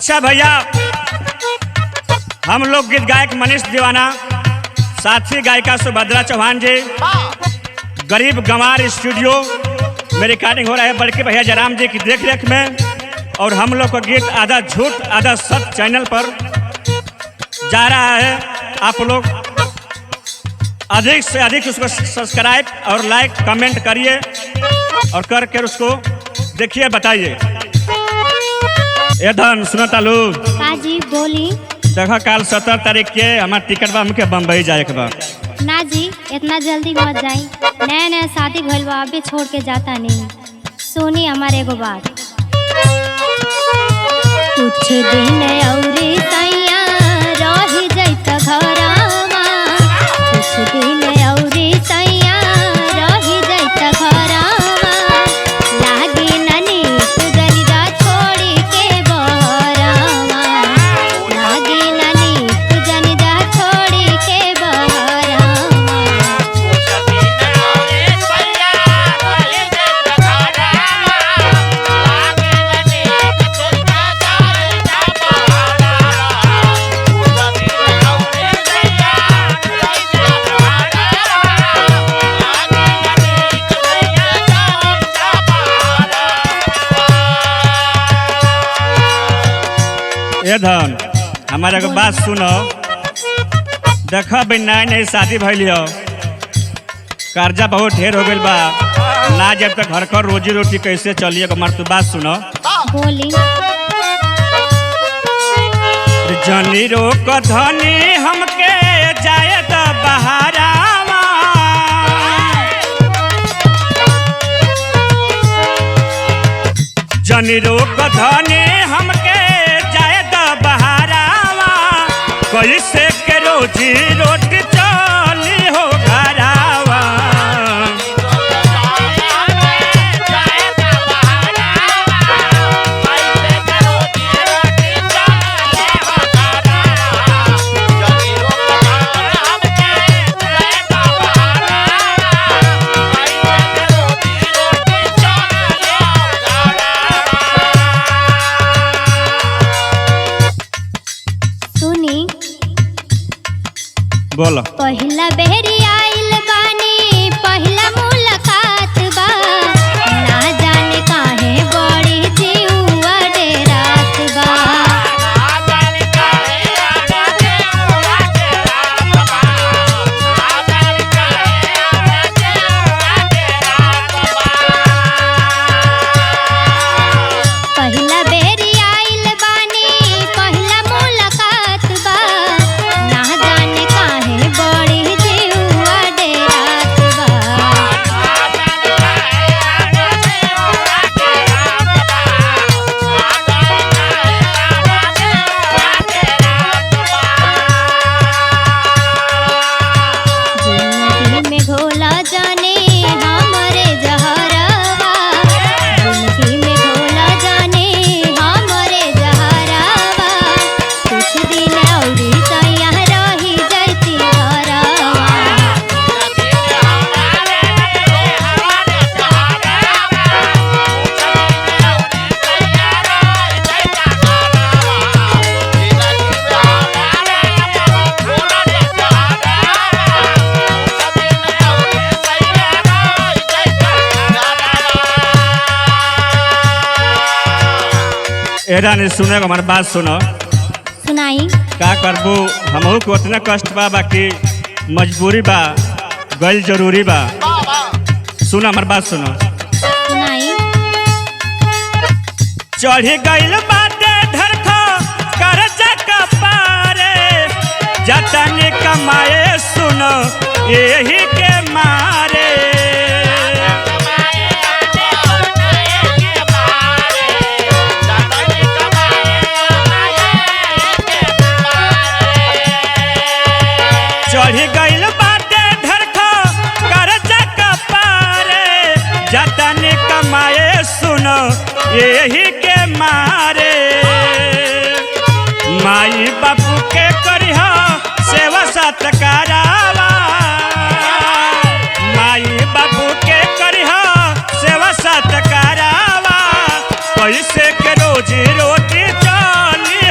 अच्छा भैया, हम लोग गीत गायक मनीष दीवाना, साथी गायिका सुभद्रा चौहान जी, गरीब गंवार स्टूडियो में रिकॉर्डिंग हो रहा है बल्कि भैया जयराम जी की देखरेख में। और हम लोग का गीत आधा झूठ आधा सच चैनल पर जा रहा है। आप लोग अधिक से अधिक उसको सब्सक्राइब और लाइक कमेंट करिए और करके उसको देखिए, बताइए। ए धन सुनो तालू जी बोली। देखो कल 17 तारीख के हमारे टिकट बा, हमके बम्बई जाए के बा। ना जी इतना जल्दी मत जाई, नया नया शादी भइल बा, अभी छोड़ के जाता नहीं। सुनी हमारे एगो बात, कुछ दिन औरी सैया रही जैत घरमा, कुछ दिन औरी सैया रही जैत घरमा, लागी ननी तुजनिदा छोड़ी के बहरमा, लागी ननी तुजनिदा छोड़ी के बहरमा। ए धन हमारे एगो बात सुनो, देख भाई नई नई शादी भइल हो, कर्जा बहुत ढेर हो गइल बा ना, जब तक घर का रोजी रोटी कैसे चलिए। हमार तू बात सुनो, बोली। जनी रोक धनी हमके जाए तो बहारावा, जनी रोक धनी हमके जाए तो बहारावा, कैसे के रोजी रोटी चली हो घरावा। बोलो। पहिला बेरी आइल बानी, पहिला मुलाकात बा, ना जाने काहे बड़ी जीवा डेरात बा। पहिला बेरी आइल बानी, पहिला मुलाकात बा, ना जाने काहे बड़ी जीवा डेरात बा। जिंदगी में घोला जाने हमरे जहरवा, जिंदगी में घोला जाने हमरे जहरवा, कुछ दिन औरी सैया रही जैती घरवा। एरा नहीं सुने हमारे बात सुनो, सुनाई। का करबू, हमहू को उतना कष्ट बा, बाकी मजबूरी बा, गल जरूरी बा। सुनो हमारे बात सुनो, सुनाई। चढ़ी गइल बाटे धरखो कर्जा कपारे, जतनी कमाए सुनो यही के मारे। चढ़ी गइल बाटे धरखो कर्जा कपारे, जतनी कमाए सुनो यही के मारे। माई बापू के करिह सेवा सत्कारावा, माई बापू के करिह सेवा सत्कारावा, कैसे के रोजी रोटी चली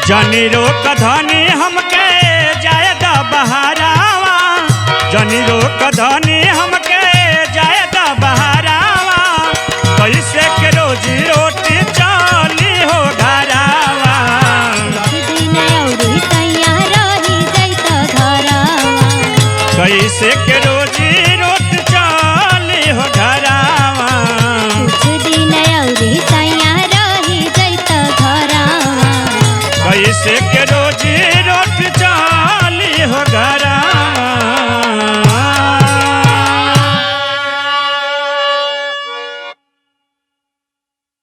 जनी रोक धनी हमके जाए द बहारावा, जनी रोक धनी हमके जाए द बहारावा, कैसे के रोजी रो